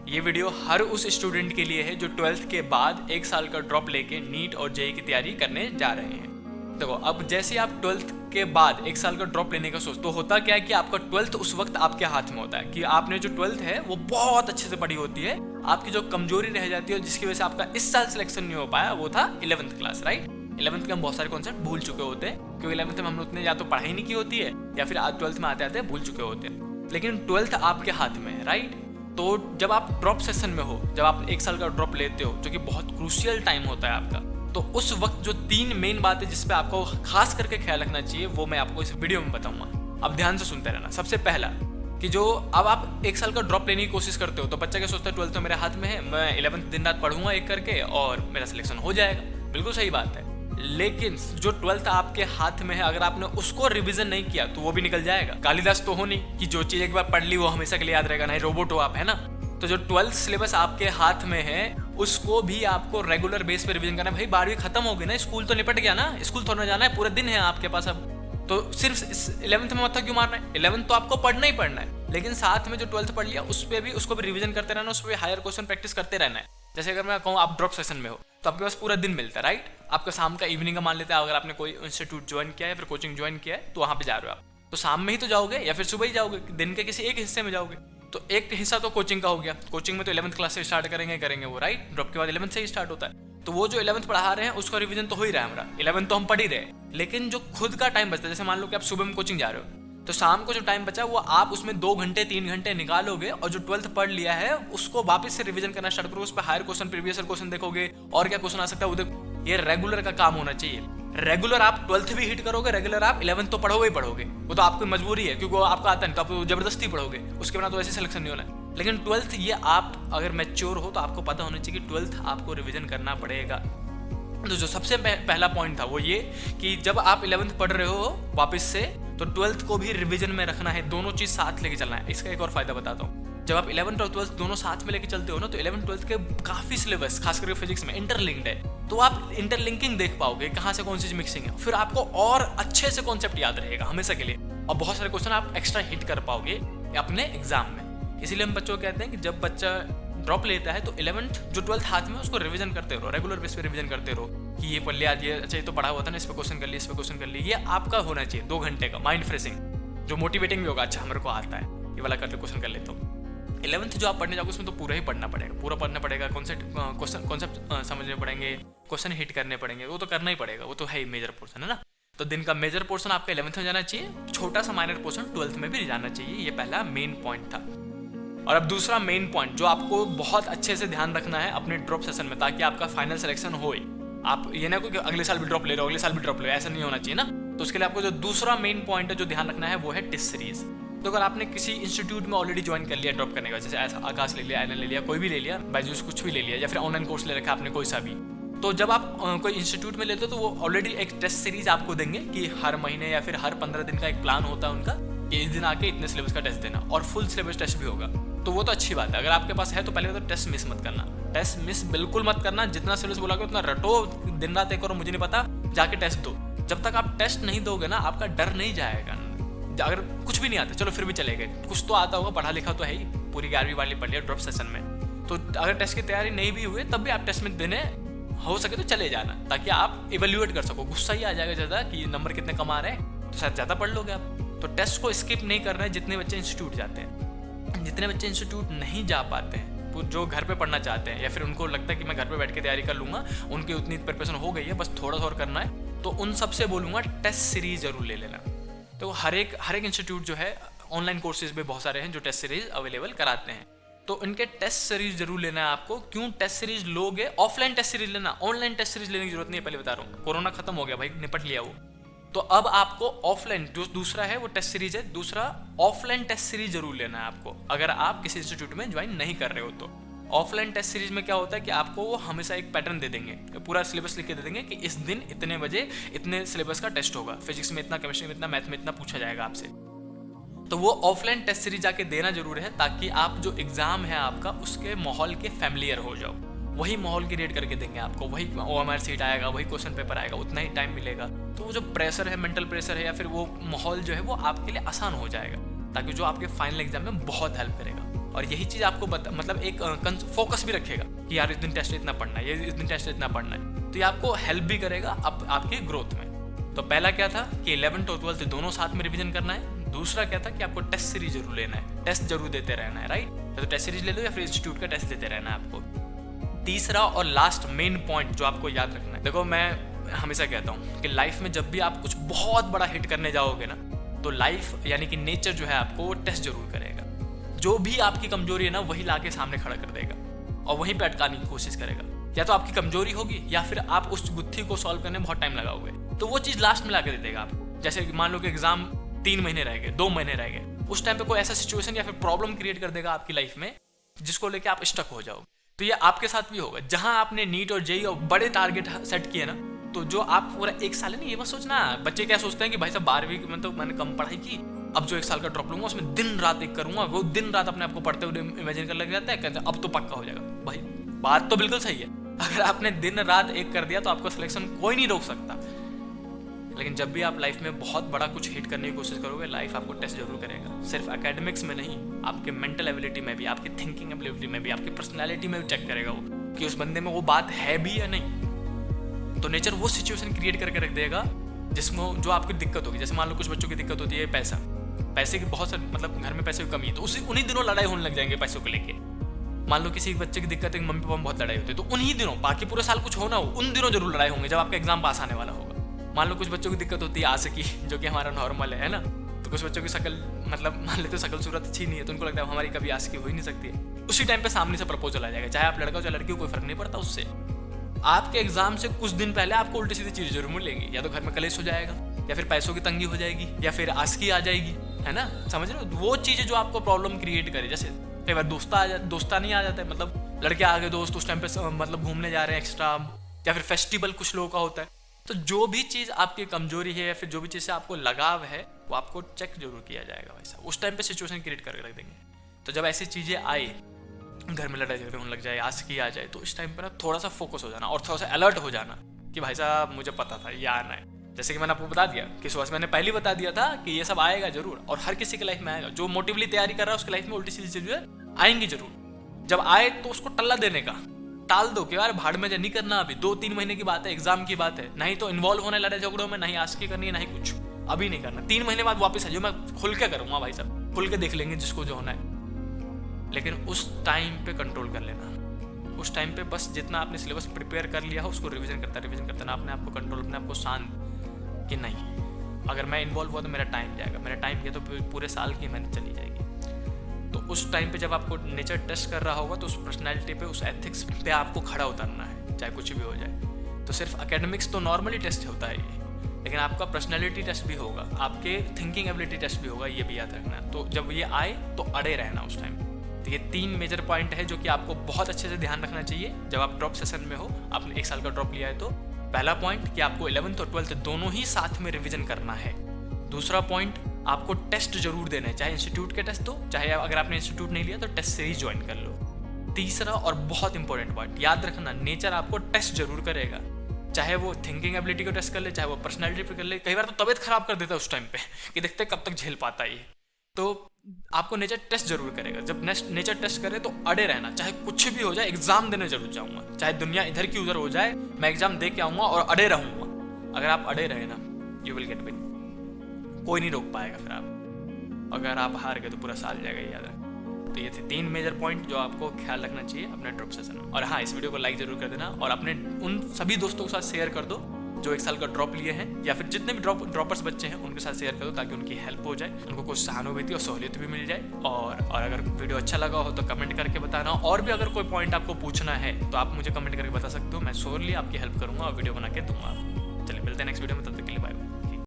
ये वीडियो हर उस स्टूडेंट के लिए है जो 12th के बाद 1 साल का ड्रॉप लेके नीट और जेईई की तैयारी करने जा रहे हैं। देखो, अब जैसे आप 12th के बाद 1 साल का ड्रॉप लेने का सोचते, तो होता क्या है कि आपका 12th उस वक्त आपके हाथ में होता है कि आपने जो 12th है वो बहुत अच्छे से पढ़ी होती है। आपकी जो कमजोरी रह जाती है जिसकी वजह से आपका इस साल सिलेक्शन नहीं हो पाया, वो था 11th क्लास, राइट। 11th के हम बहुत सारे कॉन्सेप्ट भूल चुके होते हैं क्योंकि 11th में हमने उतने या तो पढ़ाई नहीं की होती है या फिर आज 12th में आते आते भूल चुके होते हैं। लेकिन 12th आपके हाथ में है, राइट। तो जब आप ड्रॉप सेशन में हो, जब आप 1 साल का ड्रॉप लेते हो जो कि बहुत क्रूशियल टाइम होता है आपका, तो उस वक्त जो 3 मेन बातें जिस पे आपको खास करके ख्याल रखना चाहिए वो मैं आपको इस वीडियो में बताऊंगा। अब ध्यान से सुनते रहना। सबसे पहला कि जो अब आप 1 साल का ड्रॉप लेने की कोशिश करते हो तो बच्चा क्या सोचता है, 12th तो मेरे हाथ में है, मैं 11th दिन रात पढ़ूंगा एक करके और मेरा सिलेक्शन हो जाएगा। बिल्कुल सही बात है, लेकिन जो 12th आपके हाथ में है अगर आपने उसको रिवीजन नहीं किया तो वो भी निकल जाएगा। कालिदास तो हो नहीं कि जो चीज एक बार पढ़ ली वो हमेशा के लिए याद रहेगा, नहीं रोबोट हो आप, है ना। तो जो 12th सिलेबस आपके हाथ में है उसको भी आपको रेगुलर बेस पे रिवीजन करना है। भाई 12वीं खत्म हो गई ना, स्कूल तो निपट गया ना, स्कूल थोड़ा जाना है, पूरे दिन है आपके पास। अब तो सिर्फ 11th में मत्था क्यों मारना है, 11th तो आपको पढ़ना ही पढ़ना है, लेकिन साथ में जो 12th पढ़ लिया उस पर भी उसको भी रिवीजन करते रहना, उस पर हायर क्वेश्चन प्रैक्टिस करते रहना है। जैसे अगर मैं कहूँ आप ड्रॉप सेशन में हो तो आपके पास पूरा दिन मिलता है, राइट। आपका शाम का इवनिंग का मान लेते हैं, अगर आपने कोई इंस्टीट्यूट ज्वाइन किया है या फिर कोचिंग ज्वाइन किया है तो वहाँ पे जा रहे हो आप, तो शाम में ही तो जाओगे या फिर सुबह ही जाओगे, दिन के किसी एक हिस्से में जाओगे। तो एक हिस्सा तो कोचिंग का हो गया, कोचिंग में तो 11th क्लास से स्टार्ट करेंगे वो, राइट। ड्रॉप के बाद 11th से ही स्टार्ट होता है, तो वो जो 11th पढ़ा रहे हैं उसका रिवीजन तो हो ही रहा है हमारा। 11th तो हम पढ़ ही रहे हैं, लेकिन जो खुद का टाइम बचता है, जैसे मान लो कि आप सुबह में कोचिंग जा रहे हो तो शाम को जो टाइम बचा वो आप उसमें 2 घंटे 3 घंटे निकालोगे और जो 12th पढ़ लिया है उसको वापस से रिवीजन करना स्टार्ट करो। उस पर हायर क्वेश्चन, प्रीवियस क्वेश्चन देखोगे और क्या क्वेश्चन आ सकता है वो देखो। ये रेगुलर का काम होना चाहिए। रेगुलर आप 12th भी हिट करोगे, रेगुलर आप 11th तो पढ़ोगे ही पढ़ोगे, वो तो आपकी मजबूरी है क्योंकि वो आपका आता है तो आप जबरदस्ती पढ़ोगे, उसके बिना तो ऐसे सिलेक्शन नहीं होना। लेकिन 12th ये आप अगर मैच्योर हो तो आपको पता होना चाहिए कि 12th आपको रिवीजन करना पड़ेगा। तो जो सबसे पहला पॉइंट था वो ये कि जब आप 11th पढ़ रहे हो वापस से तो 12th को भी रिवीजन में रखना है, दोनों चीज साथ लेके चलना है। इसका एक और फायदा बताता हूँ, जब आप 11th और 12th दोनों साथ में लेके चलते हो ना तो 11th 12th के काफी सिलेबस खास करके फिजिक्स में इंटरलिंक्ड है, तो आप इंटरलिंकिंग देख पाओगे कहाँ से कौन सी मिक्सिंग है, फिर आपको और अच्छे से कॉन्सेप्ट याद रहेगा हमेशा के लिए और बहुत सारे क्वेश्चन आप एक्स्ट्रा हिट कर पाओगे अपने एग्जाम में। इसीलिए हम बच्चों को कहते हैं कि जब बच्चा ड्रॉप लेता है तो 11th जो 12th हाथ में उसको रिवीजन करते रहो, रेगुलर बेस पे रिवीजन करते रहो कि ये पढ़ लिया, ये अच्छा ये तो पढ़ा हुआ था ना, इस पे क्वेश्चन कर लिया, इस पे क्वेश्चन कर लिया। ये आपका होना चाहिए 2 घंटे का माइंड फ्रेशिंग जो मोटिवेटिंग भी होगा। अच्छा मेरे को आता है ये वाला करते क्वेश्चन कर लेता हूँ। 11th जो आप पढ़ने जाओगे उसमें तो पूरा ही पढ़ना पड़ेगा, पूरा पढ़ना पड़ेगा, कॉन्सेप्ट समझने पड़ेंगे, क्वेश्चन हिट करने पड़ेंगे, वो तो करना ही पड़ेगा, वो तो है ही मेजर पोर्सन, है ना। तो दिन का मेजर पोर्शन आपका 11th में जाना चाहिए, छोटा सा माइनर पोर्शन 12th में भी जाना चाहिए। ये पहला मेन पॉइंट था। और अब दूसरा मेन पॉइंट जो आपको बहुत अच्छे से ध्यान रखना है अपने ड्रॉप सेशन में ताकि आपका फाइनल सिलेक्शन हो। आप ये ना कि अगले साल भी ड्रॉप ले रहे हो, अगले साल भी ड्रॉप ले रहे हो, ऐसा नहीं होना चाहिए ना। तो उसके लिए आपको जो दूसरा मेन पॉइंट है जो ध्यान रखना है वो है टेस्ट सीरीज। तो अगर आपने किसी इंस्टीट्यूट में ऑलरेडी ज्वाइन कर लिया ड्रॉप करने का, जैसे आकाश ले लिया, आईएनएल ले लिया, कोई भी ले लिया, बायजूस कुछ भी ले लिया, या फिर ऑनलाइन कोर्स ले रखा आपने कोई सा भी, तो जब आप कोई इंस्टीट्यूट में लेते हो तो वो ऑलरेडी एक टेस्ट सीरीज आपको देंगे कि हर महीने या फिर हर 15 दिन का एक प्लान होता है उनका, इस दिन आके इतने सिलेबस का टेस्ट देना और फुल सिलेबस टेस्ट भी होगा। तो वो तो अच्छी बात है, अगर आपके पास है तो पहले तो टेस्ट मिस मत करना, टेस्ट मिस बिल्कुल मत करना। जितना सिलेबस बोलोगे उतना रटो, दिन रात एक करो, मुझे नहीं पता, जाके टेस्ट दो। जब तक आप टेस्ट नहीं दोगे ना आपका डर नहीं जाएगा। अगर कुछ भी नहीं आता चलो फिर भी चले गए, कुछ तो आता होगा, पढ़ा लिखा तो है ही, पूरी 11वीं वाली पढ़ लिया ड्रॉप सेशन में, तो अगर टेस्ट की तैयारी नहीं भी हुई तब भी आप टेस्ट में देने हो सके तो चले जाना ताकि आप इवेल्युएट कर सको। गुस्सा ही आ जाएगा ज़्यादा कि नंबर कितने कम आ रहे हैं तो शायद ज़्यादा पढ़ लोगे आप। तो टेस्ट को स्किप नहीं करना है। जितने बच्चे इंस्टीट्यूट जाते हैं, जितने बच्चे इंस्टीट्यूट नहीं जा पाते हैं, जो घर पे पढ़ना चाहते हैं या फिर उनको लगता है कि मैं घर पे बैठ के तैयारी कर लूँगा, उनकी उतनी प्रिपरेशन हो गई है बस थोड़ा सा और करना है, तो उन सबसे बोलूँगा टेस्ट सीरीज जरूर ले लेना। तो हर एक इंस्टीट्यूट जो है ऑनलाइन कोर्सेज भी बहुत सारे हैं जो टेस्ट सीरीज अवेलेबल कराते हैं, तो इनके टेस्ट सीरीज जरूर लेना है आपको। क्यों टेस्ट सीरीज लोगे? ऑफलाइन टेस्ट सीरीज लेना, ऑनलाइन टेस्ट सीरीज लेने की जरूरत नहीं है, पहले बता रहा हूँ। कोरोना खत्म हो गया भाई, निपट लिया वो, तो अब आपको ऑफलाइन जो दूसरा है वो टेस्ट सीरीज है, दूसरा ऑफलाइन टेस्ट सीरीज जरूर लेना है आपको अगर आप किसी इंस्टीट्यूट में ज्वाइन नहीं कर रहे हो तो। ऑफलाइन टेस्ट सीरीज में क्या होता है कि आपको वो हमेशा एक पैटर्न दे देंगे, पूरा सिलेबस लिख के दे देंगे कि इस दिन इतने बजे इतने सिलेबस का टेस्ट होगा, फिजिक्स में इतना, केमिस्ट्री में इतना, मैथ में इतना पूछा जाएगा आपसे। तो वो ऑफलाइन टेस्ट सीरीज जाके देना जरूर है ताकि आप जो एग्जाम है आपका उसके माहौल के फैमिलियर हो जाओ। वही माहौल क्रिएट करके देंगे आपको, वही OMR सीट आएगा, वही क्वेश्चन पेपर आएगा, उतना ही टाइम मिलेगा। तो वो जो प्रेशर है, मेंटल प्रेशर है या फिर वो माहौल जो है वो आपके लिए आसान हो जाएगा ताकि जो आपके फाइनल एग्जाम में बहुत हेल्प करेगा। और यही चीज़ आपको मतलब एक फोकस भी रखेगा कि यार इस दिन टेस्ट इतना पढ़ना है, ये इस दिन टेस्ट इतना पढ़ना है, तो ये आपको हेल्प भी करेगा आपकी ग्रोथ में। तो पहला क्या था कि 11th और 12th दोनों साथ में रिवीजन करना है। दूसरा क्या था कि आपको टेस्ट सीरीज जरूर लेना है, टेस्ट जरूर देते रहना है, राइट। तो टेस्ट सीरीज ले लो या फिर इंस्टीट्यूट का टेस्ट देते रहना है आपको। तीसरा और लास्ट मेन पॉइंट जो आपको याद रखना है, देखो मैं हमेशा कहता हूँ कि लाइफ में जब भी आप कुछ बहुत बड़ा हिट करने जाओगे ना, तो लाइफ यानी कि नेचर जो है आपको टेस्ट जरूर करेगा। जो भी आपकी कमजोरी है ना वही लाके सामने खड़ा कर देगा और वहीं पे अटकाने की कोशिश करेगा। या तो आपकी कमजोरी होगी या फिर आप उस गुत्थी को सॉल्व करने में बहुत टाइम लगाओगे, तो वो चीज़ लास्ट में ला के दे देगा आपको। जैसे मान लो कि एग्जाम 3 महीने रह गए, 2 महीने रह गए, उस टाइम पे कोई ऐसा सिचुएशन या फिर प्रॉब्लम क्रिएट कर देगा आपकी लाइफ में जिसको लेके आप स्टक हो जाओगे। तो ये आपके साथ भी होगा। जहां आपने नीट और जेईई और बड़े टारगेट सेट किए ना, तो जो आप पूरा 1 साल है ना, ये मत सोचना बच्चे क्या सोचते हैं कि भाई साहब 12वीं में तो मैंने कम पढ़ाई की, अब जो 1 साल का ड्रॉप लूंगा उसमें दिन रात एक करूंगा, वो दिन रात अपने आप को पढ़ते हुए इमेजिन कर लग जाता है, कहते हैं अब तो पक्का हो जाएगा। भाई बात तो बिल्कुल सही है, अगर आपने दिन रात एक कर दिया तो आपका सिलेक्शन कोई नहीं रोक सकता। लेकिन जब भी आप लाइफ में बहुत बड़ा कुछ हिट करने की कोशिश करोगे, लाइफ आपको टेस्ट जरूर करेगा। सिर्फ एकेडमिक्स में नहीं, आपके मेंटल एबिलिटी में भी, आपकी थिंकिंग एबिलिटी में भी, आपकी पर्सनैलिटी में भी चेक करेगा वो कि उस बंदे में वो बात है भी या नहीं। तो नेचर वो सिचुएशन क्रिएट करके रख देगा जिसमें जो आपकी दिक्कत होगी। जैसे मान लो कुछ बच्चों की दिक्कत होती है पैसे की बहुत सारी, मतलब घर में पैसे की कमी है, तो उन्हीं दिनों लड़ाई होने लग जाएंगे पैसों को लेके। मान लो किसी बच्चे की दिक्कत है, मम्मी पापा में बहुत लड़ाई होती है, तो उन्हीं दिनों, बाकी पूरे साल कुछ होना हो, उन दिनों जरूर लड़ाई होंगे जब आपका एग्जाम पास आने वाला होगा। मान लो कुछ बच्चों की दिक्कत होती है आशिकी, जो कि हमारा नॉर्मल है ना, तो कुछ बच्चों की शक्ल, मतलब मान लेते शक्ल सूरत अच्छी नहीं है, तो उनको लगता है हमारी कभी आशिकी हो ही नहीं सकती है। उसी टाइम पे सामने से प्रपोजल आ जाएगा, चाहे आप लड़का हो चाहे लड़की हो, कोई फर्क नहीं पड़ता उससे। आपके एग्जाम से कुछ दिन पहले आपको उल्टी सीधी चीजें जरूर मिलेंगी, या तो घर में कलेश हो जाएगा, या फिर पैसों की तंगी हो जाएगी, या फिर आशिकी आ जाएगी, है ना, समझ रहे हो। वो चीजें जो आपको प्रॉब्लम क्रिएट करे, जैसे कई बार दोस्ता नहीं आ जाता है, मतलब लड़के आ गए दोस्त उस टाइम पे मतलब घूमने जा रहे हैं एक्स्ट्रा, या फिर फेस्टिवल कुछ लोगों का होता है। तो जो भी चीज़ आपकी कमजोरी है या फिर जो भी चीज़ से आपको लगाव है, वो आपको चेक जरूर किया जाएगा वैसा। उस टाइम पे सिचुएशन क्रिएट करके रख देंगे। तो जब ऐसी चीज़ें आए, घर में लड़ाई झगड़े होने लग जाए, आशिकी आ जाए, तो इस टाइम पे ना थोड़ा सा फोकस हो जाना और थोड़ा सा अलर्ट हो जाना कि भाई साहब मुझे पता था ये आना है। जैसे कि मैंने आपको बता दिया कि सुबह से मैंने पहले बता दिया था कि ये सब आएगा जरूर, और हर किसी की लाइफ में आएगा। जो मोटिवली तैयारी कर रहा है उसकी लाइफ में उल्टी सीधी चीजें आएंगी जरूर। जब आए तो उसको टल्ला देने का टाल दो कि यार भाड़ में नहीं करना, अभी 2-3 महीने की बात है, एग्जाम की बात है, नहीं तो इन्वॉल्व होने लड़ाई झगड़ों में, नहीं आशिकी करनी है, नहीं कुछ, अभी नहीं करना। 3 महीने बाद वापस आ जाओ, मैं खुल के करूंगा भाई साहब, खुल के देख लेंगे जिसको जो होना है। लेकिन उस टाइम पे कंट्रोल कर लेना, उस टाइम पे बस जितना आपने सिलेबस प्रिपेयर कर लिया हो उसको रिवीजन करता ना अपने आपको कंट्रोल, अपने आपको शांत कि नहीं अगर मैं इन्वॉल्व हुआ तो मेरा टाइम जाएगा, मेरा टाइम गया तो पूरे साल की मेहनत चली जाएगी। तो उस टाइम पे जब आपको नेचर टेस्ट कर रहा होगा तो उस पर्सनैलिटी पे, उस एथिक्स पे आपको खड़ा उतरना है, चाहे कुछ भी हो जाए। तो सिर्फ एकेडमिक्स तो नॉर्मली टेस्ट होता है ये, लेकिन आपका पर्सनैलिटी टेस्ट भी होगा, आपके थिंकिंग एबिलिटी टेस्ट भी होगा, ये भी याद रखना। तो जब ये आए तो अड़े रहना उस टाइम। तो ये 3 मेजर पॉइंट है जो कि आपको बहुत अच्छे से ध्यान रखना चाहिए जब आप ड्रॉप सेशन में हो। आपने 1 साल का ड्रॉप लिया है तो पहला पॉइंट कि आपको 11th और 12th दोनों ही साथ में रिवीजन करना है। दूसरा पॉइंट, आपको टेस्ट जरूर देना है, चाहे इंस्टीट्यूट के टेस्ट हो, चाहे अगर आपने इंस्टीट्यूट नहीं लिया तो टेस्ट सीरीज ज्वाइन कर लो। तीसरा और बहुत इंपॉर्टेंट पॉइंट याद रखना, नेचर आपको टेस्ट जरूर करेगा, चाहे वो थिंकिंग एबिलिटी को टेस्ट कर ले, चाहे वो पर्सनैलिटी पे कर ले। कई बार तो तबियत खराब कर देता है उस टाइम पे कि देखते कब तक झेल पाता है ये। तो आपको नेचर टेस्ट जरूर करेगा। जब नेचर टेस्ट करे तो अड़े रहना, चाहे कुछ भी हो जाए, एग्जाम देने जरूर जाऊंगा, चाहे दुनिया इधर की उधर हो जाए, मैं एग्जाम दे के आऊंगा और अड़े रहूंगा। अगर आप अड़े रहे ना, यू विल गेट विन, कोई नहीं रोक पाएगा फिर आप। अगर आप हार गए तो पूरा साल जाएगा, याद है। तो ये थे 3 मेजर पॉइंट जो आपको ख्याल रखना चाहिए अपने ड्रॉप सेशन में। और हाँ, इस वीडियो को लाइक जरूर कर देना और अपने उन सभी दोस्तों के साथ शेयर कर दो जो 1 साल का ड्रॉप लिए हैं, या फिर जितने भी ड्रॉपर्स बच्चे हैं उनके साथ शेयर कर दो, ताकि उनकी हेल्प हो जाए, उनको कुछ सहानुभूति और सहूलियत भी मिल जाए। और अगर वीडियो अच्छा लगा हो तो कमेंट करके बताना, और भी अगर कोई पॉइंट आपको पूछना है तो आप मुझे कमेंट करके बता सकते हो, मैं श्योरली आपकी हेल्प करूंगा और वीडियो बना के दूंगा। चलिए मिलते हैं नेक्स्ट वीडियो में।